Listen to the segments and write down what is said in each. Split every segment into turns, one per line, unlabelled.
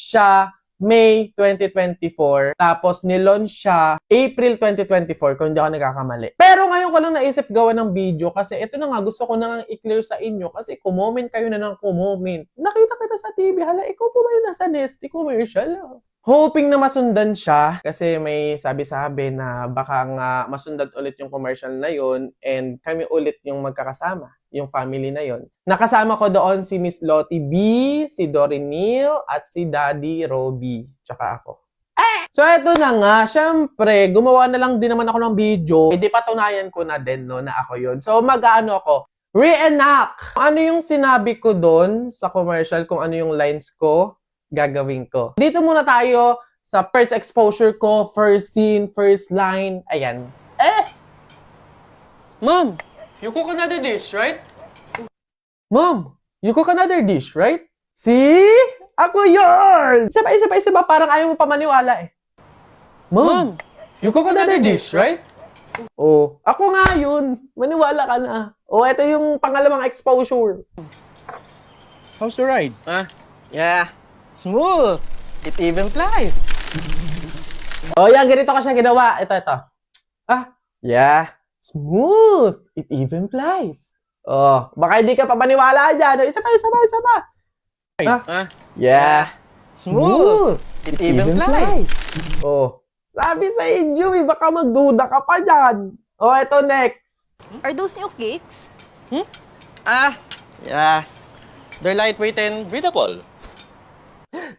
siya May 2024, tapos nilaunch siya April 2024, kung hindi ako nagkakamali. Pero ngayon ko lang naisip gawa ng video kasi ito na nga, gusto ko na nga i-clear sa inyo kasi kumoment kayo na ng kumoment. Nakita kita sa TV, hala, ikaw po ba yung nasa Nesty commercial? Hoping na masundan siya kasi may sabi-sabi na baka nga masundan ulit yung commercial na yon and kami ulit yung magkakasama, yung family na yon. Nakasama ko doon si Miss Lottie B, si Dory Neal, at si Daddy Robbie, tsaka ako. So eto na nga, syempre, gumawa na lang din naman ako ng video. Hindi patunayan ko na din no, na ako yon. So mag-ano ako, reenact! Ano yung sinabi ko doon sa commercial, kung ano yung lines ko, gagawin ko. Dito muna tayo sa first exposure ko, first scene, first line. Ayan. Mom, you cook another dish, right? Mom, you cook another dish, right? See? Ako yun! Isa pa, parang ayaw mo pa maniwala eh. Mom, you cook another dish, right? Oh, ako nga yun. Maniwala ka na. Oh, ito yung pangalawang exposure.
How's the ride?
Yeah. Smooth. It even flies. Oh, yan. Ganito ko siya ginawa. Ito. Yeah. Smooth. It even flies. Oh, baka hindi ka pa maniwala dyan. Isa pa. Yeah. Smooth. It even flies. Oh, sabi sa inyo, baka magduda ka pa dyan. Oh, ito next.
Are those new cakes?
Yeah. They're lightweight and breathable.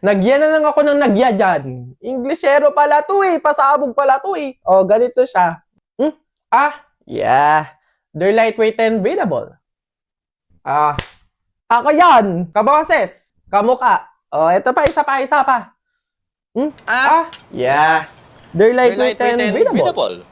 Nagya na lang ako ng nagya dyan. Englishero pala to eh. Pasabog pala to eh. Oh, ganito siya. Yeah. They're lightweight and breathable. Ako yan. Kaboses. Kamuka. Oh, ito pa. Isa pa. Yeah. They're lightweight and breathable.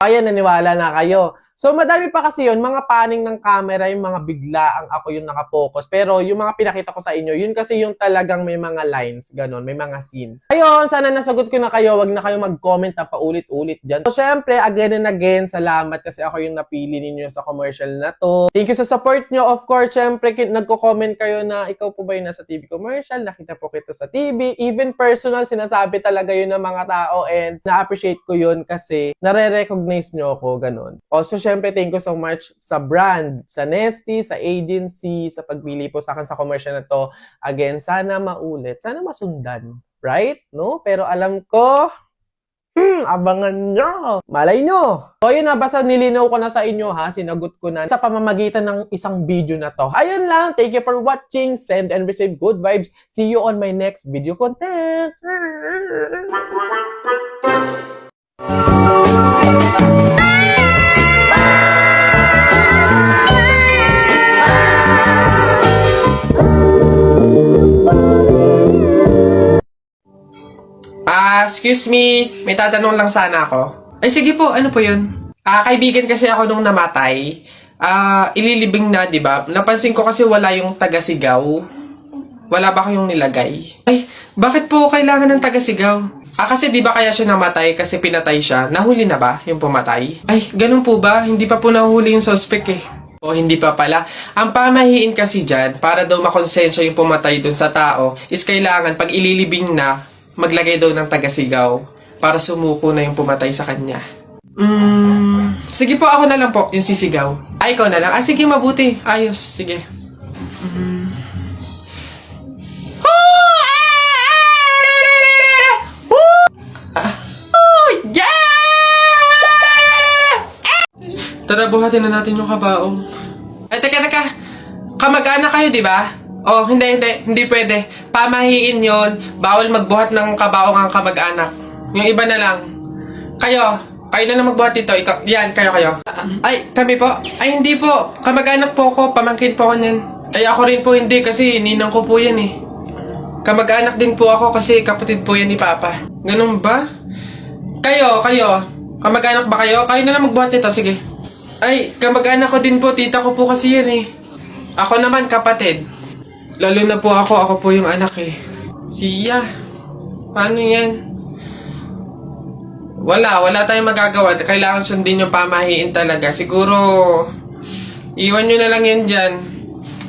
Ayan, naniwala na kayo. So, madami pa kasi yun, mga paning ng camera, yung mga biglaang ako yung nakapokus. Pero yung mga pinakita ko sa inyo, yun kasi yung talagang may mga lines, ganon, may mga scenes. Ayun, sana nasagot ko na kayo, wag na kayo mag-comment na paulit-ulit dyan. So, syempre, again and again, salamat kasi ako yung napili ninyo sa commercial na to. Thank you sa support nyo. Of course, syempre, nagko-comment kayo na ikaw po ba yung nasa TV commercial, nakita po kita sa TV. Even personal, sinasabi talaga yun ng mga tao and na-appreciate ko yun kasi nare-recognize nyo ako, ganon. Also, syempre, thank you so much sa brand, sa Nesty, sa agency, sa pagpili po sa akin sa commercial na to. Again, sana maulit, sana masundan. Right? No? Pero alam ko, abangan nyo. Malay nyo. So, yun na, basta nilinaw ko na sa inyo ha, sinagot ko na sa pamamagitan ng isang video na to. Ayun lang, thank you for watching, send and receive good vibes. See you on my next video content. Excuse me, may tatanong lang sana ako.
Ay, sige po. Ano po yun?
Kaibigan kasi ako nung namatay. Ililibing na, di ba? Napansin ko kasi wala yung tagasigaw. Wala ba kayong nilagay?
Ay, bakit po kailangan ng taga-sigaw?
Kasi di ba kaya siya namatay kasi pinatay siya? Nahuli na ba yung pumatay?
Ay, ganun po ba? Hindi pa po nahuli yung suspect eh.
O hindi pa pala. Ang pamahiin kasi dyan, para daw makonsensya yung pumatay dun sa tao, is kailangan pag ililibing na, maglagay daw ng tagasigaw para sumuko na yung pumatay sa kanya.
Sige po, ako na lang po, yung sisigaw.
Ay, ikaw na lang. Sige, mabuti. Ayos. Sige.
Tara, buhatin na natin yung kabaong.
Ay, teka. Kamag-anak kayo, di ba? Oh, hindi pwede. Pamahiin yon, bawal magbuhat ng kabaong ang kamag-anak. Yung iba na lang. Kayo na lang magbuhat dito. Ikaw, yan, kayo.
Ay, kami po? Ay, hindi po. Kamag-anak po ako. Pamangkin po ako niyan.
Ay, ako rin po hindi kasi ninang ko po yan eh. Kamag-anak din po ako kasi kapatid po yan ni Papa.
Ganun ba? Kayo. Kamag-anak ba kayo? Kayo na lang magbuhat nito, sige. Ay, kamag-anak ko din po. Tita ko po kasi yan eh.
Ako naman kapatid.
Lalo na po ako po yung anak eh. Siya, paano yan?
Wala tayong magagawa. Kailangan sundin yung pamahiin talaga. Siguro, iwan nyo na lang yan dyan.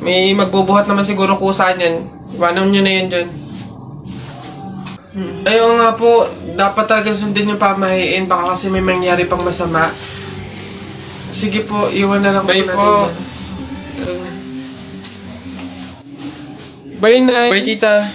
May magbubuhat naman siguro kusa niyan.
Iwanan nyo na yan dyan. Ayaw nga po, dapat talaga sundin yung pamahiin. Baka kasi may mangyari pang masama. Sige po, iwan na lang po natin. Bye, Nay. Bye, Tita.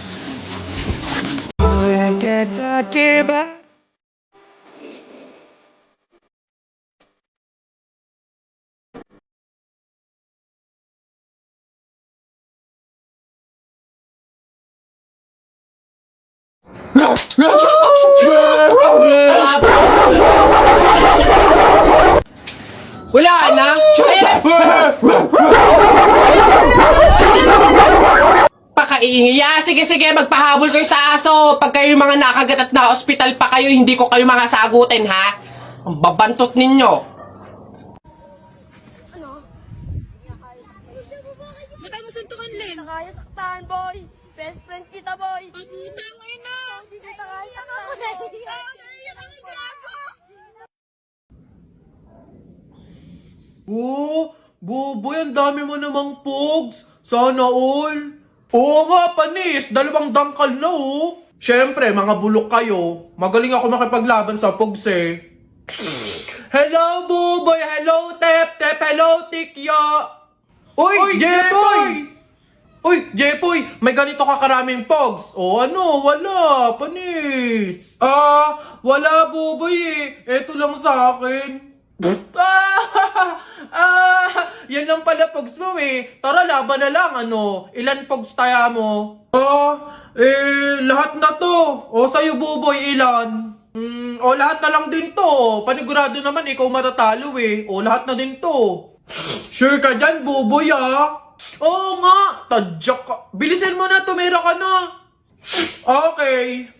Wala na! Pakaiingay. Sige, magpahabol kayo sa aso. Pag kayo mga nakagat at na ospital pa kayo, hindi ko kayo mga sagutin, ha? Ang babantot ninyo.
Ba't tayo masuntukan, Len? Kaya saktan, boy. Best friend kita, boy. Ang putang ina. Hindi kita kaya saktan, boy. Naiyak ang gago.
Oh, Boboy, ang dami mo namang pogs. Sana all. Oo nga, panis. 2 dangkal na, oh. Siyempre, mga bulok kayo. Magaling ako makipaglaban sa pogs, eh. Hello, Boboy. Hello, Tep. Hello, Tikya. Uy, Jepoy! Uy, Jepoy, may ganito ka karaming pogs. O ano, wala, panis. Wala, Boboy, eh. Eto lang sa akin. Yan lang pala pogs mo, eh. Tara, laban na lang, ano. Ilan pogs tayo mo? Lahat na to. O, sa'yo, Boboy, ilan? Lahat na lang din to. Panigurado naman, ikaw matatalo, eh. O, lahat na din to. Sure ka dyan, Boboy, ah? Oo nga, tadyak ka. Bilisan mo na, tumira ka na. Okay.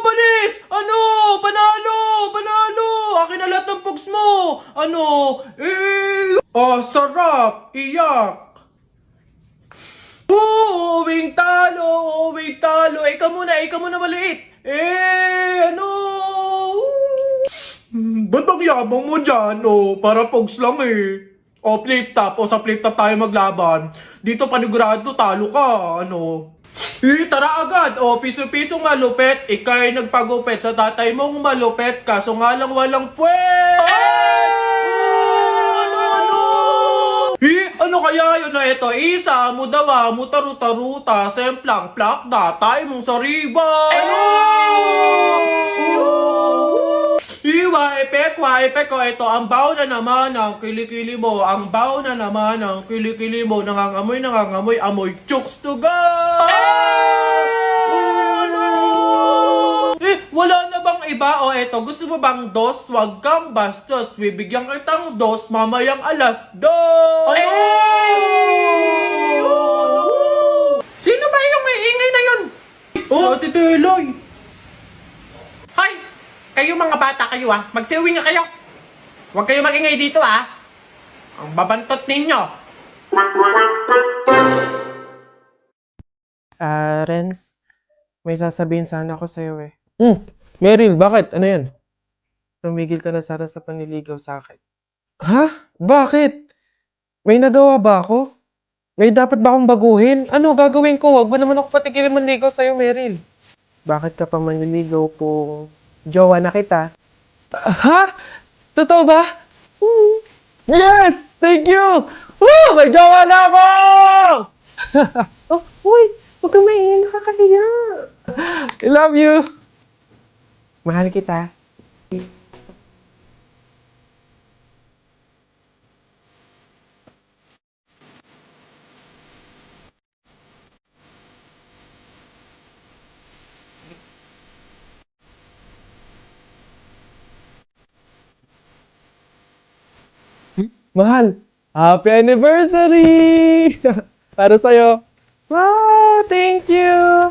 Panis! Ano? Panalo! Akin na lahat ng pogs mo! Ano? Sarap! Iyak! Uwing talo! Ikaw muna maliit! Ano? Ba't ang yabang mo dyan? Para pogs lang, eh. Flip top. Sa flip top tayo maglaban. Dito panigurado, talo ka. Ano? Tara agad! Piso-pisong malupet. Ika'y nagpagupet sa tatay mong malupet. Kaso nga lang walang puwet! Ano kaya yun na ito? Isa, mudawa, mutaruta-ruta, semplang, plak na, tayo mong sariba! Epek ko, ito, ang baw na naman ng kilikili mo, nangangamoy, amoy chooks to go! Wala na bang iba? Eto, gusto mo bang dos? Wag kang bastos, bibigyan kitang dos, mamayang 2:00. Sino ba yung may ingay na yun? Ate Teloy!
Hoy! Kayo mga bata kayo, ha? Magsiuwi nga kayo. Huwag kayo magingay dito, ha? Ang babantot ninyo.
Renz, may sasabihin sana ako sa'yo, eh.
Meryl, bakit? Ano yan?
Tumigil ka na sana sa panliligaw sa akin.
Ha? Bakit? May nagawa ba ako? May dapat ba akong baguhin? Ano gagawin ko? Huwag ba naman ako patigilin manligaw sa'yo, Meryl?
Bakit ka pa manliligaw kung jowa na kita?
Ha? Totoo ba? Yes! Thank you! Woo! May jowa na ako!
Uy! Huwag kang maingay, nakakahiya.
I love you!
Mahal kita.
Mahal, happy anniversary! Para sa'yo.
Wow! Thank you!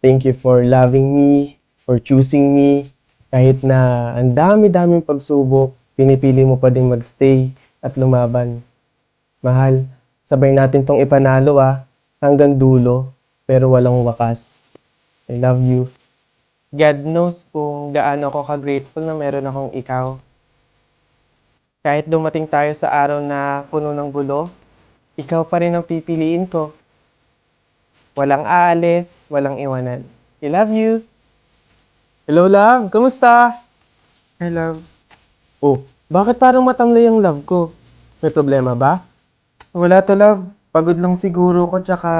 Thank you for loving me, for choosing me. Kahit na ang dami-daming pagsubok, pinipili mo pa din magstay at lumaban. Mahal, sabay natin tong ipanalo, ah. hanggang dulo, pero walang wakas. I love you. God knows kung gaano ako ka-grateful na meron akong ikaw. Kahit dumating tayo sa araw na puno ng gulo, ikaw pa rin ang pipiliin ko. Walang aalis, walang iwanan. I love you. Hello, love. Kamusta? I love. Oh, bakit parang matamlay ang love ko? May problema ba? Wala to, love. Pagod lang siguro ko, tsaka